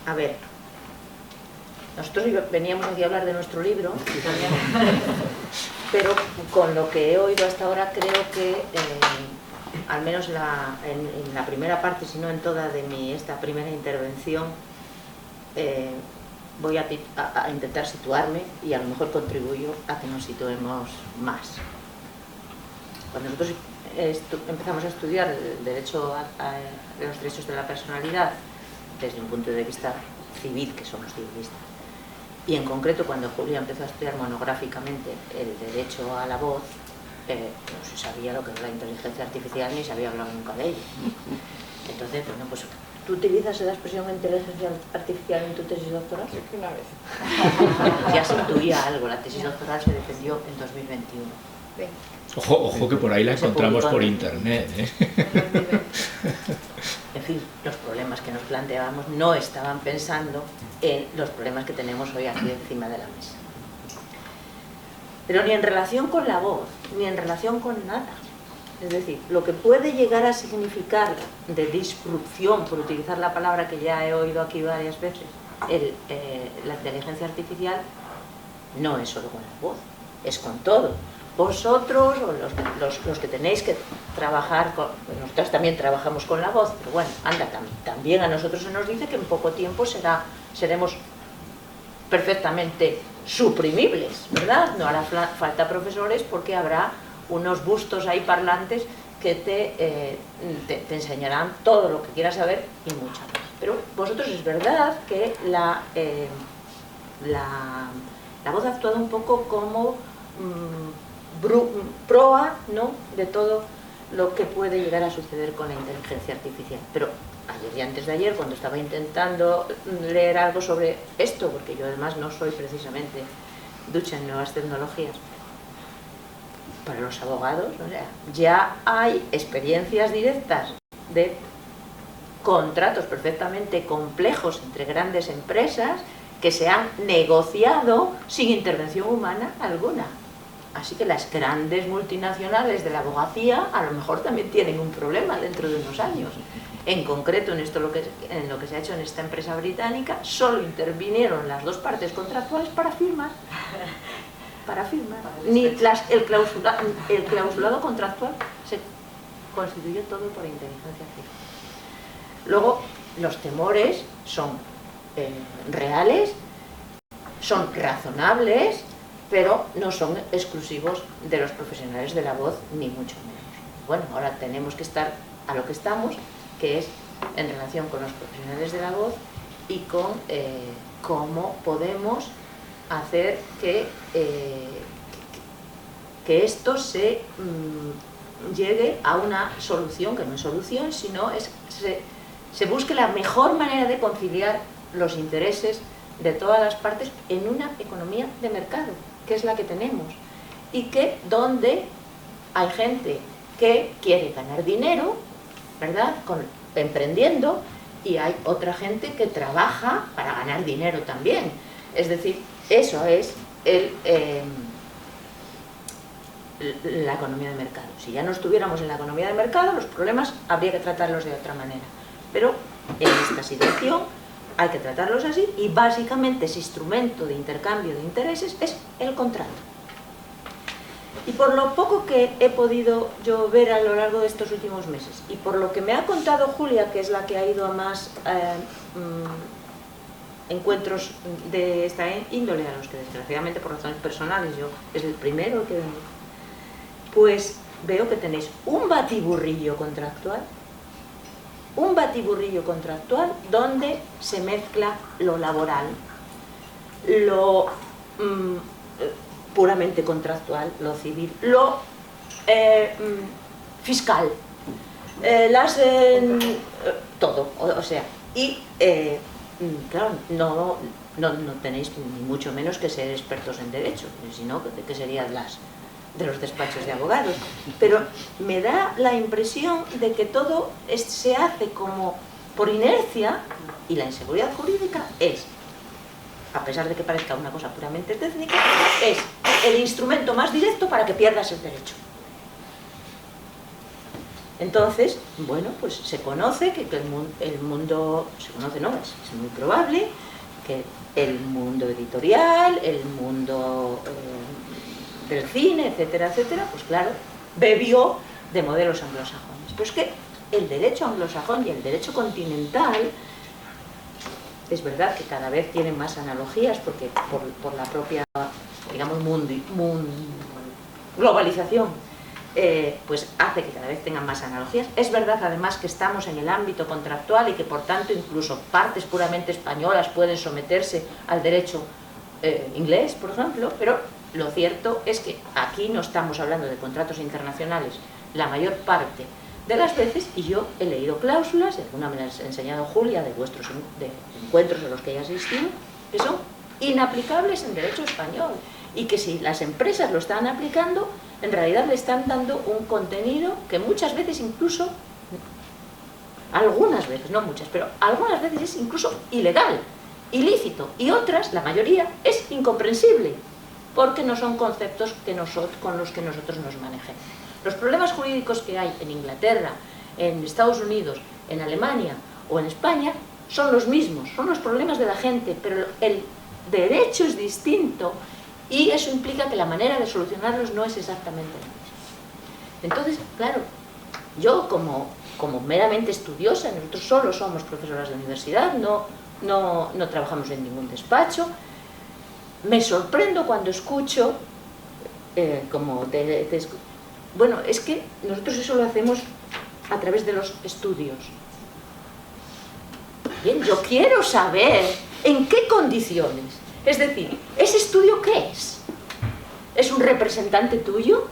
A ver, nosotros veníamos aquí a hablar de nuestro libro, pero con lo que he oído hasta ahora creo que, al menos en la primera parte, si no en toda de esta primera intervención, voy a intentar situarme y a lo mejor contribuyo a que nos situemos más. Cuando nosotros empezamos a estudiar el derecho de los derechos de la personalidad desde un punto de vista civil, que somos civilistas, y en concreto cuando Julia empezó a estudiar monográficamente el derecho a la voz, no se sabía lo que era la inteligencia artificial ni se había hablado nunca de ella. Entonces, bueno, pues ¿tú utilizas la expresión inteligencia artificial en tu tesis doctoral? Sí, que una vez. Ya se intuía algo, la tesis doctoral se defendió en 2021. Ojo que por ahí la encontramos por internet, En fin, los problemas que nos planteábamos no estaban pensando en los problemas que tenemos hoy aquí encima de la mesa. Pero ni en relación con la voz, ni en relación con nada. Es decir, lo que puede llegar a significar de disrupción, por utilizar la palabra que ya he oído aquí varias veces, la inteligencia artificial, no es solo con la voz, es con todo. Vosotros, o los que tenéis que trabajar con... Nosotros también trabajamos con la voz, pero bueno, anda, también a nosotros se nos dice que en poco tiempo seremos perfectamente suprimibles, ¿verdad? No hará falta profesores porque habrá unos bustos ahí parlantes que te enseñarán todo lo que quieras saber y mucho más. Pero vosotros es verdad que la voz ha actuado un poco como proa, ¿no?, de todo lo que puede llegar a suceder con la inteligencia artificial. Pero ayer y antes de ayer, cuando estaba intentando leer algo sobre esto, porque yo además no soy precisamente ducha en nuevas tecnologías, para los abogados, o sea, ya hay experiencias directas de contratos perfectamente complejos entre grandes empresas que se han negociado sin intervención humana alguna. Así que las grandes multinacionales de la abogacía a lo mejor también tienen un problema dentro de unos años. En concreto, en lo que se ha hecho en esta empresa británica, solo intervinieron las dos partes contractuales para firmar. Ni el clausulado contractual se constituyó todo por inteligencia artificial. Luego, los temores son reales, son razonables, pero no son exclusivos de los profesionales de la voz, ni mucho menos. Bueno, ahora tenemos que estar a lo que estamos, que es en relación con los profesionales de la voz y con cómo podemos hacer que esto se llegue a una solución, que no es solución, sino se busque la mejor manera de conciliar los intereses de todas las partes en una economía de mercado, que es la que tenemos, y que donde hay gente que quiere ganar dinero, ¿verdad?, emprendiendo, y hay otra gente que trabaja para ganar dinero también. Es decir, eso es la economía de mercado. Si ya no estuviéramos en la economía de mercado, los problemas habría que tratarlos de otra manera. Pero en esta situación hay que tratarlos así, y básicamente ese instrumento de intercambio de intereses es el contrato. Y por lo poco que he podido yo ver a lo largo de estos últimos meses, y por lo que me ha contado Julia, que es la que ha ido a más encuentros de esta índole, a los que desgraciadamente por razones personales yo es el primero que vengo, pues veo que tenéis un batiburrillo contractual donde se mezcla lo laboral, lo puramente contractual, lo civil, lo fiscal, todo, o sea, y claro, no tenéis ni mucho menos que ser expertos en derecho, sino que serían de los despachos de abogados, pero me da la impresión de que todo se hace como por inercia, y la inseguridad jurídica es, a pesar de que parezca una cosa puramente técnica, es el instrumento más directo para que pierdas el derecho. Entonces, bueno, pues se conoce que el mundo, se conoce, no, es muy probable que el mundo editorial, el mundo del cine, etcétera, etcétera, pues claro, bebió de modelos anglosajones. Pero es que el derecho anglosajón y el derecho continental, es verdad que cada vez tienen más analogías, porque por la propia, digamos, globalización, pues hace que cada vez tengan más analogías. Es verdad además que estamos en el ámbito contractual y que por tanto incluso partes puramente españolas pueden someterse al derecho inglés, por ejemplo, pero lo cierto es que aquí no estamos hablando de contratos internacionales la mayor parte de las veces, y yo he leído cláusulas, y alguna me las ha enseñado Julia de vuestros encuentros a los que haya asistido, que son inaplicables en derecho español, y que si las empresas lo están aplicando, en realidad le están dando un contenido que muchas veces incluso, algunas veces, no muchas, pero algunas veces es incluso ilegal, ilícito, y otras, la mayoría, es incomprensible, porque no son conceptos con los que nosotros nos manejemos. Los problemas jurídicos que hay en Inglaterra, en Estados Unidos, en Alemania o en España son los mismos, son los problemas de la gente, pero el derecho es distinto y eso implica que la manera de solucionarlos no es exactamente la misma. Entonces, claro, yo como meramente estudiosa, nosotros solo somos profesoras de universidad, no trabajamos en ningún despacho, me sorprendo cuando escucho, bueno, es que nosotros eso lo hacemos a través de los estudios. Bien, yo quiero saber en qué condiciones. Es decir, ¿ese estudio qué es? ¿Es un representante tuyo?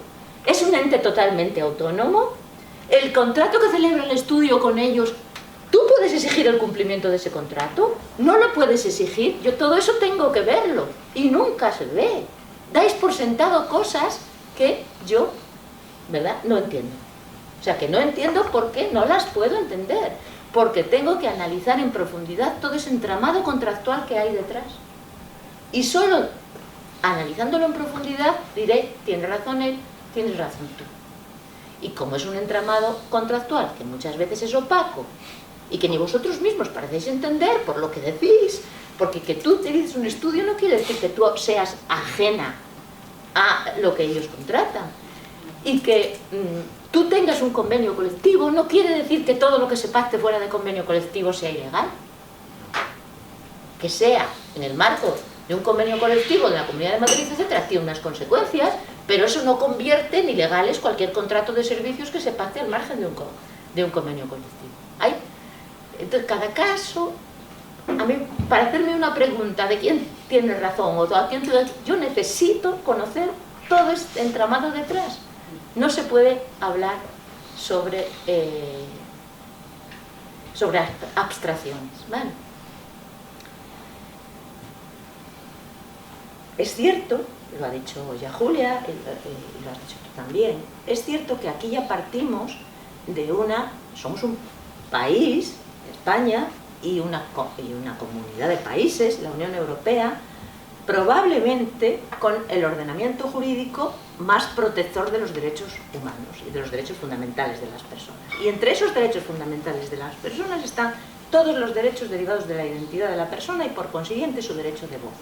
¿Es un ente totalmente autónomo? ¿El contrato que celebra el estudio con ellos, tú puedes exigir el cumplimiento de ese contrato? ¿No lo puedes exigir? Yo todo eso tengo que verlo y nunca se ve. Dais por sentado cosas que yo, ¿verdad?, no entiendo. O sea, que no entiendo porque no las puedo entender, porque tengo que analizar en profundidad todo ese entramado contractual que hay detrás. Y solo analizándolo en profundidad diré, tiene razón él, tienes razón tú. Y como es un entramado contractual que muchas veces es opaco y que ni vosotros mismos parecéis entender por lo que decís, porque que tú utilices un estudio no quiere decir que tú seas ajena a lo que ellos contratan, y que tú tengas un convenio colectivo no quiere decir que todo lo que se pacte fuera de convenio colectivo sea ilegal. Que sea en el marco de un convenio colectivo de la Comunidad de Madrid, etcétera, tiene unas consecuencias, pero eso no convierte en ilegales cualquier contrato de servicios que se pacte al margen de un convenio colectivo. Entonces, cada caso, a mí, para hacerme una pregunta de quién tiene razón o a quién, yo necesito conocer todo este entramado detrás. No se puede hablar sobre abstracciones, ¿vale? Es cierto, lo ha dicho ya Julia y lo has dicho tú también, es cierto que aquí ya partimos de somos un país, España, y una comunidad de países, la Unión Europea, probablemente con el ordenamiento jurídico más protector de los derechos humanos y de los derechos fundamentales de las personas. Y entre esos derechos fundamentales de las personas están todos los derechos derivados de la identidad de la persona y por consiguiente su derecho de voz.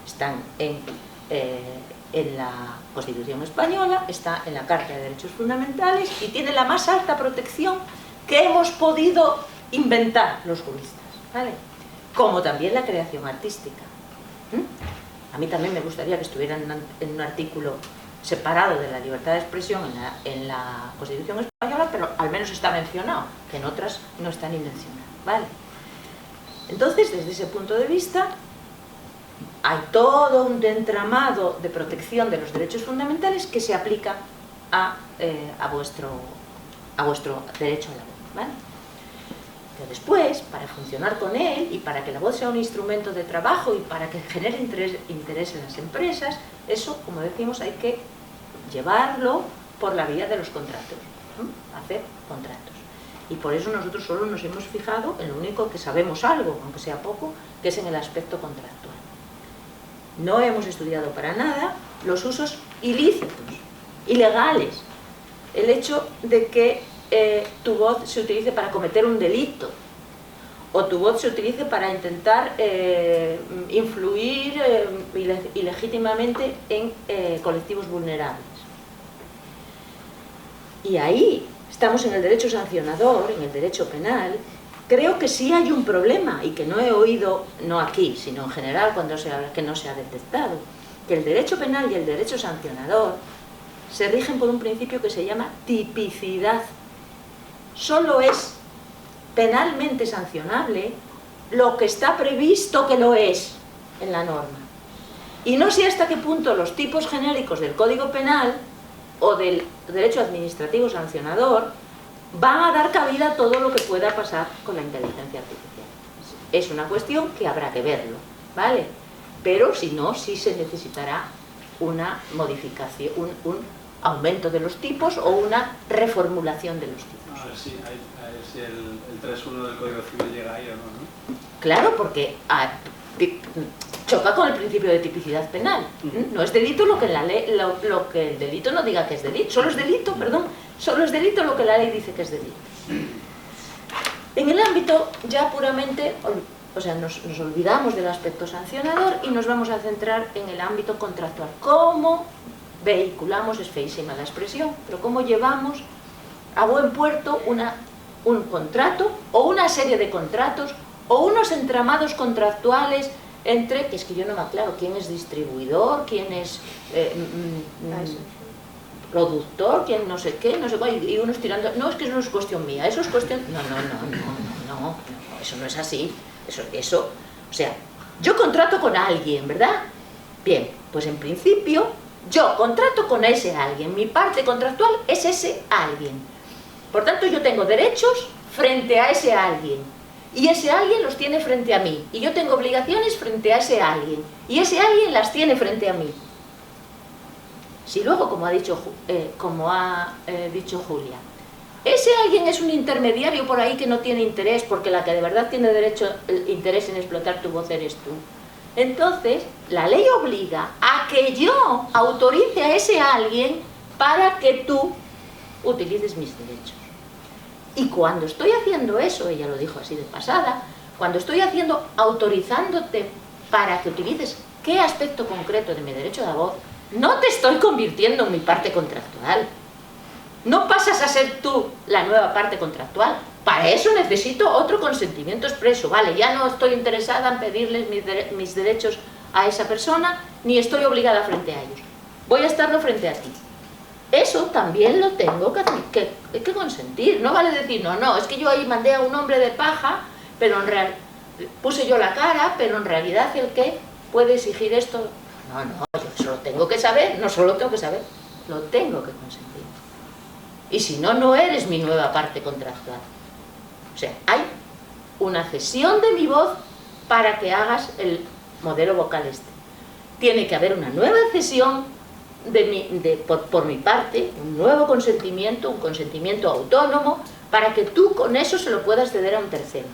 Están en la Constitución Española, está en la Carta de Derechos Fundamentales y tiene la más alta protección que hemos podido inventar los juristas, ¿vale? Como también la creación artística. A mí también me gustaría que estuviera en un artículo separado de la libertad de expresión en la Constitución Española, pero al menos está mencionado, que en otras no está ni mencionado, ¿vale? Entonces, desde ese punto de vista, hay todo un entramado de protección de los derechos fundamentales que se aplica a vuestro derecho a la voz, ¿vale? Pero después, para funcionar con él y para que la voz sea un instrumento de trabajo y para que genere interés en las empresas, eso, como decimos, hay que llevarlo por la vía de los contratos, hacer contratos. Y por eso nosotros solo nos hemos fijado en lo único que sabemos algo, aunque sea poco, que es en el aspecto contractual. No hemos estudiado para nada los usos ilícitos, ilegales. El hecho de que tu voz se utilice para cometer un delito, o tu voz se utilice para intentar influir ilegítimamente en colectivos vulnerables. Y ahí estamos en el derecho sancionador, en el derecho penal. Creo que sí hay un problema, y que no he oído, no aquí, sino en general cuando se habla, que no se ha detectado, que el derecho penal y el derecho sancionador se rigen por un principio que se llama tipicidad. Solo es penalmente sancionable lo que está previsto que lo es en la norma. Y no sé hasta qué punto los tipos genéricos del Código Penal o del derecho administrativo sancionador van a dar cabida a todo lo que pueda pasar con la inteligencia artificial. Es una cuestión que habrá que verlo, ¿vale? Pero si no, sí se necesitará una modificación, un aumento de los tipos o una reformulación de los tipos. A ver si el 3.1 del Código Civil llega ahí o no, ¿no? Claro, porque choca con el principio de tipicidad penal. No es delito lo que la ley, lo que el delito no diga que es delito. Solo es delito, perdón, solo es delito lo que la ley dice que es delito. En el ámbito ya puramente, o sea, nos olvidamos del aspecto sancionador y nos vamos a centrar en el ámbito contractual. ¿Cómo vehiculamos, es feísima la expresión, pero cómo llevamos a buen puerto un contrato o una serie de contratos o unos entramados contractuales entre, que es que yo no me aclaro quién es distribuidor, quién es productor, quién no sé qué, no sé cuál, y unos tirando, no, es que eso no es cuestión mía, eso es cuestión, no, eso no es así, eso, o sea, yo contrato con alguien, ¿verdad? Bien, pues en principio, yo contrato con ese alguien, mi parte contractual es ese alguien, por tanto yo tengo derechos frente a ese alguien, y ese alguien los tiene frente a mí, y yo tengo obligaciones frente a ese alguien, y ese alguien las tiene frente a mí. Si luego, como ha dicho Julia, ese alguien es un intermediario por ahí que no tiene interés, porque la que de verdad tiene interés en explotar tu voz eres tú, entonces la ley obliga a que yo autorice a ese alguien para que tú utilices mis derechos. Y cuando estoy haciendo eso, ella lo dijo así de pasada, cuando estoy autorizándote para que utilices qué aspecto concreto de mi derecho de voz, no te estoy convirtiendo en mi parte contractual. No pasas a ser tú la nueva parte contractual. Para eso necesito otro consentimiento expreso. Vale, ya no estoy interesada en pedirles mis derechos a esa persona, ni estoy obligada frente a ellos. Voy a estarlo frente a ti. Eso también lo tengo que consentir. No vale decir, no, es que yo ahí mandé a un hombre de paja, pero en realidad puse yo la cara, pero en realidad el que puede exigir esto. No, yo eso lo tengo que saber, no solo lo tengo que saber, lo tengo que consentir. Y si no, no eres mi nueva parte contractual. O sea, hay una cesión de mi voz para que hagas el modelo vocal este. Tiene que haber una nueva cesión por mi parte, un nuevo consentimiento, un consentimiento autónomo, para que tú con eso se lo puedas ceder a un tercero.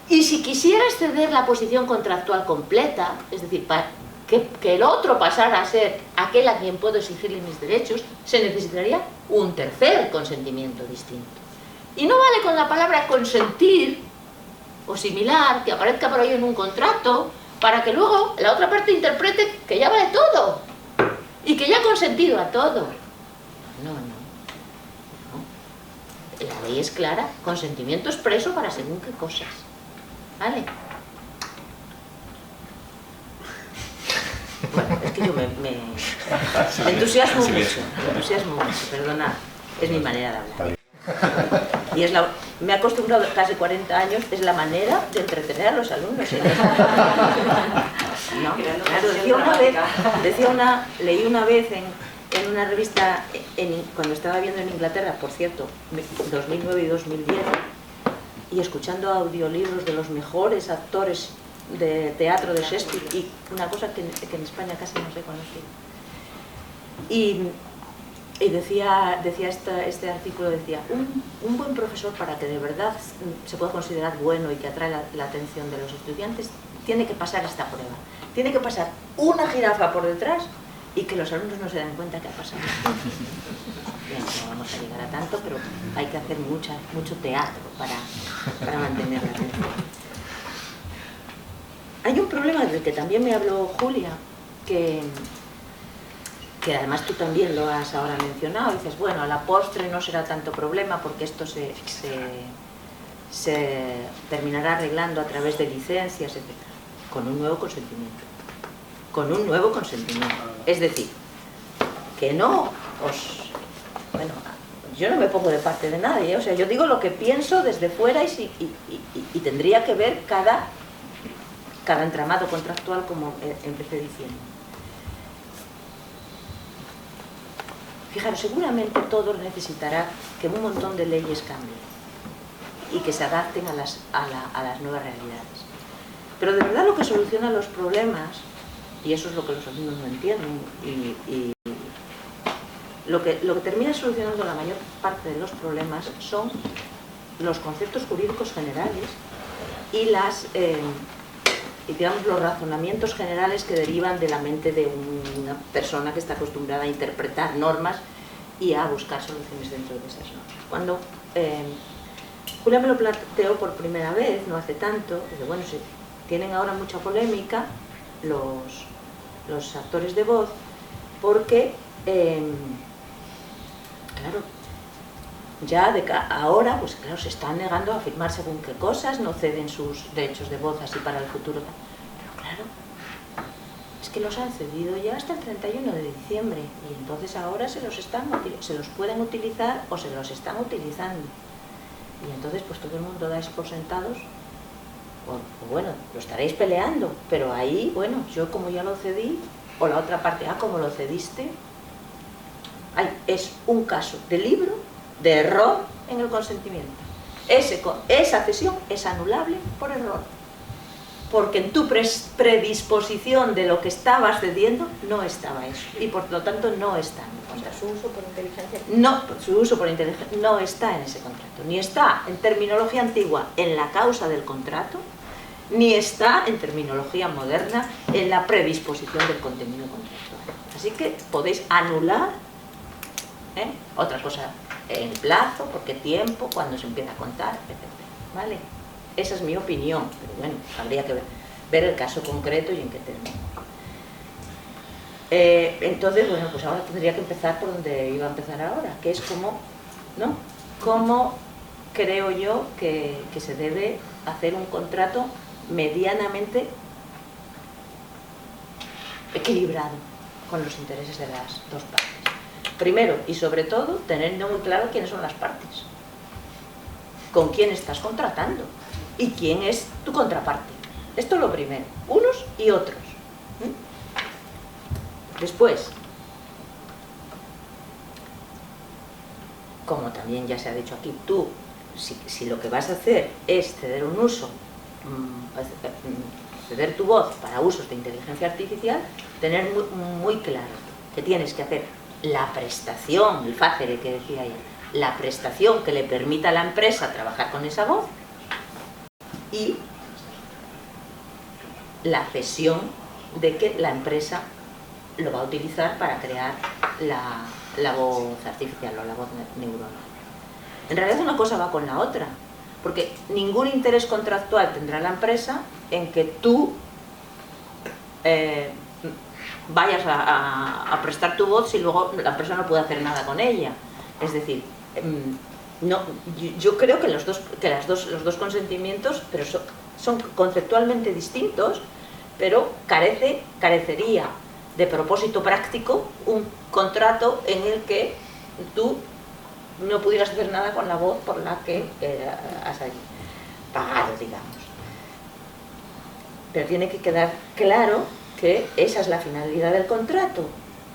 Y si quisieras ceder la posición contractual completa, es decir, para que el otro pasara a ser aquel a quien puedo exigirle mis derechos, se necesitaría un tercer consentimiento distinto. Y no vale con la palabra consentir o similar, que aparezca por ahí en un contrato, para que luego la otra parte interprete que ya vale todo y que ya ha consentido a todo. No. La ley es clara, consentimiento expreso para según qué cosas. ¿Vale? Bueno, es que yo me entusiasmo mucho, perdonad, es mi manera de hablar. Y me he acostumbrado casi 40 años, es la manera de entretener a los alumnos. No, claro, leí una vez en una revista, cuando estaba viviendo en Inglaterra, por cierto, 2009 y 2010, y escuchando audiolibros de los mejores actores de teatro de Shakespeare, y una cosa que en España casi no se conoce. Y decía este artículo, decía, un buen profesor, para que de verdad se pueda considerar bueno y que atrae la atención de los estudiantes, tiene que pasar esta prueba. Tiene que pasar una jirafa por detrás y que los alumnos no se den cuenta que ha pasado. Bien, no vamos vamos a llegar a tanto, pero hay que hacer mucho teatro para mantener la atención. Hay un problema del que también me habló Julia, que además tú también lo has ahora mencionado. Dices, bueno, a la postre no será tanto problema porque esto se terminará arreglando a través de licencias, etc. Con un nuevo consentimiento. Con un nuevo consentimiento. Es decir, que no os... Bueno, yo no me pongo de parte de nadie, o sea, yo digo lo que pienso desde fuera y tendría que ver cada entramado contractual, como empecé diciendo. Fijaros, seguramente todo necesitará que un montón de leyes cambien y que se adapten a las nuevas realidades. Pero de verdad lo que soluciona los problemas, y eso es lo que los alumnos no entienden, y lo que termina solucionando la mayor parte de los problemas son los conceptos jurídicos generales y digamos, los razonamientos generales que derivan de la mente de una persona que está acostumbrada a interpretar normas y a buscar soluciones dentro de esas normas. Cuando Julia me lo planteó por primera vez, no hace tanto, dice, bueno, sí, tienen ahora mucha polémica los actores de voz porque, claro, ya ahora, pues claro, se están negando a firmar según qué cosas, no ceden sus derechos de voz así para el futuro. Pero claro, es que los han cedido ya hasta el 31 de diciembre y entonces ahora se los pueden utilizar o se los están utilizando. Y entonces pues todo el mundo dais por sentados, o bueno, lo estaréis peleando, pero ahí, bueno, yo como ya lo cedí, o la otra parte, como lo cediste, es un caso de libro de error en el consentimiento. Esa cesión es anulable por error, porque en tu predisposición de lo que estabas cediendo no estaba eso, y por lo tanto no está en el contrato. Su uso por inteligencia. No, su uso por inteligencia no está en ese contrato, ni está en terminología antigua en la causa del contrato, ni está en terminología moderna en la predisposición del contenido contractual. Así que podéis anular, otra cosa, el plazo, por qué tiempo, cuándo se empieza a contar, etc. ¿Vale? Esa es mi opinión, pero bueno, habría que ver el caso concreto y en qué término. Entonces, bueno, pues ahora tendría que empezar por donde iba a empezar ahora, que es cómo creo yo que se debe hacer un contrato medianamente equilibrado con los intereses de las dos partes. Primero y sobre todo, teniendo muy claro quiénes son las partes, con quién estás contratando y quién es tu contraparte. Esto es lo primero, unos y otros. Después, como también ya se ha dicho aquí, tú, si lo que vas a hacer es ceder un uso, ceder tu voz para usos de inteligencia artificial, tener muy claro que tienes que hacer la prestación, el facere que decía ella, la prestación que le permita a la empresa trabajar con esa voz y la cesión de que la empresa lo va a utilizar para crear la voz artificial o la voz neuronal. En realidad una cosa va con la otra, porque ningún interés contractual tendrá la empresa en que tú vayas a prestar tu voz si luego la empresa no puede hacer nada con ella. Es decir, yo creo que los dos consentimientos pero son conceptualmente distintos, pero carecería de propósito práctico un contrato en el que tú no pudieras hacer nada con la voz por la que has pagado, digamos. Pero tiene que quedar claro que esa es la finalidad del contrato.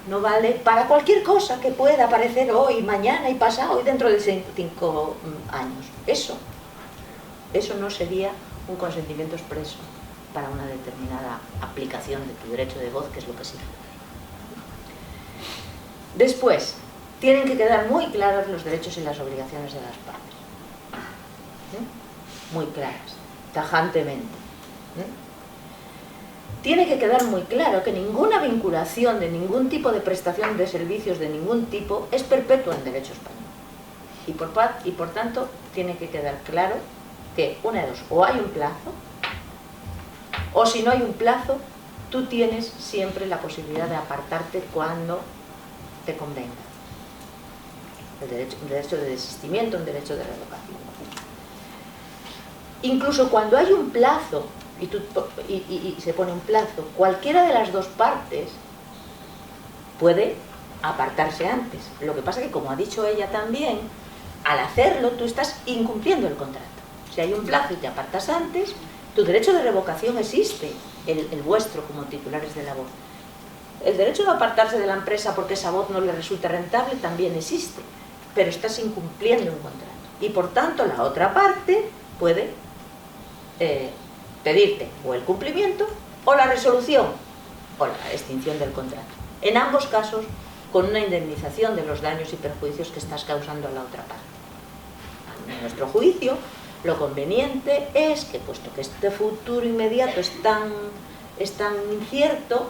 No vale para cualquier cosa que pueda aparecer hoy, mañana y pasado y dentro de 5 años. Eso no sería un consentimiento expreso para una determinada aplicación de tu derecho de voz, que es lo que sí. Después, tienen que quedar muy claros los derechos y las obligaciones de las partes. Muy claras, tajantemente. Tiene que quedar muy claro que ninguna vinculación de ningún tipo de prestación de servicios de ningún tipo es perpetua en derecho español. Y por tanto tiene que quedar claro que una de dos, o hay un plazo, o si no hay un plazo, tú tienes siempre la posibilidad de apartarte cuando te convenga. Un derecho de desistimiento, un derecho de revocación. Incluso cuando hay un plazo y se pone un plazo, cualquiera de las dos partes puede apartarse antes. Lo que pasa es que, como ha dicho ella también, al hacerlo tú estás incumpliendo el contrato. Si hay un plazo y te apartas antes, tu derecho de revocación existe, el vuestro como titulares de la voz. El derecho de apartarse de la empresa porque esa voz no le resulta rentable también existe, pero estás incumpliendo un contrato. Y por tanto la otra parte puede pedirte o el cumplimiento o la resolución o la extinción del contrato. En ambos casos, con una indemnización de los daños y perjuicios que estás causando a la otra parte. En nuestro juicio, lo conveniente es que, puesto que este futuro inmediato es tan incierto,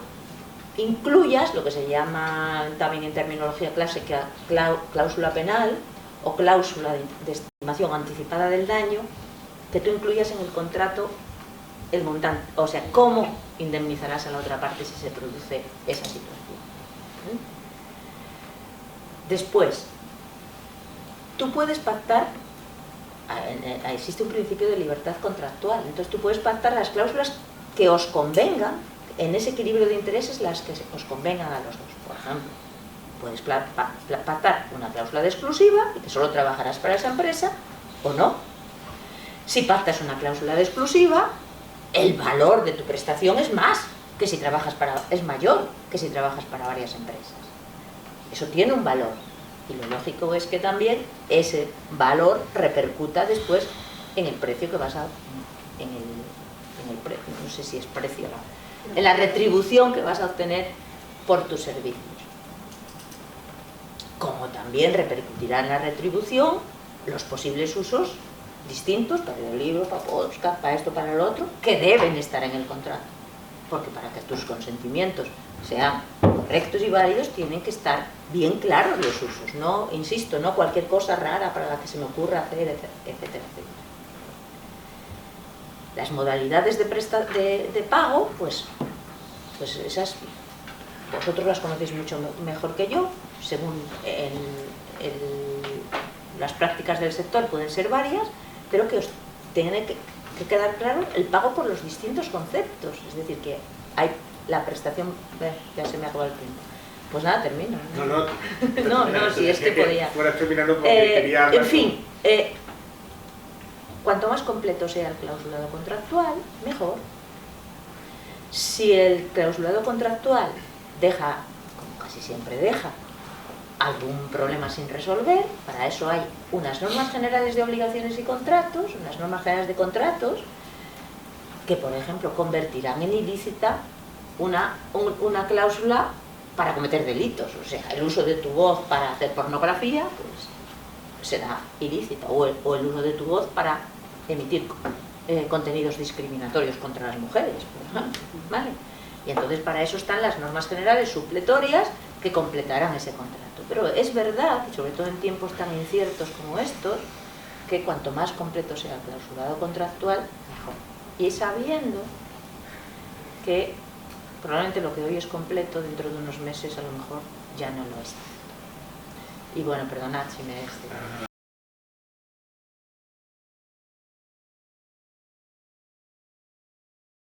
incluyas lo que se llama también en terminología clásica cláusula penal o cláusula de estimación anticipada del daño, que tú incluyas en el contrato el montante, o sea, cómo indemnizarás a la otra parte si se produce esa situación. Después, tú puedes pactar, existe un principio de libertad contractual, entonces tú puedes pactar las cláusulas que os convengan, en ese equilibrio de intereses las que os convengan a los dos. Por ejemplo, puedes pactar una cláusula de exclusiva y que solo trabajarás para esa empresa, o no. Si pactas una cláusula de exclusiva, el valor de tu prestación es mayor que si trabajas para varias empresas. Eso tiene un valor, y lo lógico es que también ese valor repercuta después en el precio que vas a... no sé si es precio o no, en la retribución que vas a obtener por tus servicios. Como también repercutirá en la retribución los posibles usos distintos para el libro, para podcast, para esto, para lo otro, que deben estar en el contrato. Porque para que tus consentimientos sean correctos y válidos, tienen que estar bien claros los usos. No, insisto, no cualquier cosa rara para la que se me ocurra hacer, etcétera, etcétera. Las modalidades de pago, pues esas vosotros las conocéis mucho mejor que yo. Según las prácticas del sector pueden ser varias, pero que os tiene que quedar claro el pago por los distintos conceptos. Es decir, que hay la prestación... ya se me acabó el tiempo. Pues nada, termino. No, si es que podía... en fin, cuanto más completo sea el clausulado contractual, mejor. Si el clausulado contractual deja, como casi siempre deja, algún problema sin resolver, para eso hay unas normas generales de obligaciones y contratos, unas normas generales de contratos, que por ejemplo convertirán en ilícita una cláusula para cometer delitos. O sea, el uso de tu voz para hacer pornografía, pues será ilícita, o el uso de tu voz para emitir contenidos discriminatorios contra las mujeres, por ejemplo, ¿vale? Y entonces para eso están las normas generales supletorias que completarán ese contrato. Pero es verdad, y sobre todo en tiempos tan inciertos como estos, que cuanto más completo sea el clausulado contractual, mejor. Y sabiendo que probablemente lo que hoy es completo, dentro de unos meses a lo mejor ya no lo es. Y bueno, perdonad si me he extendido.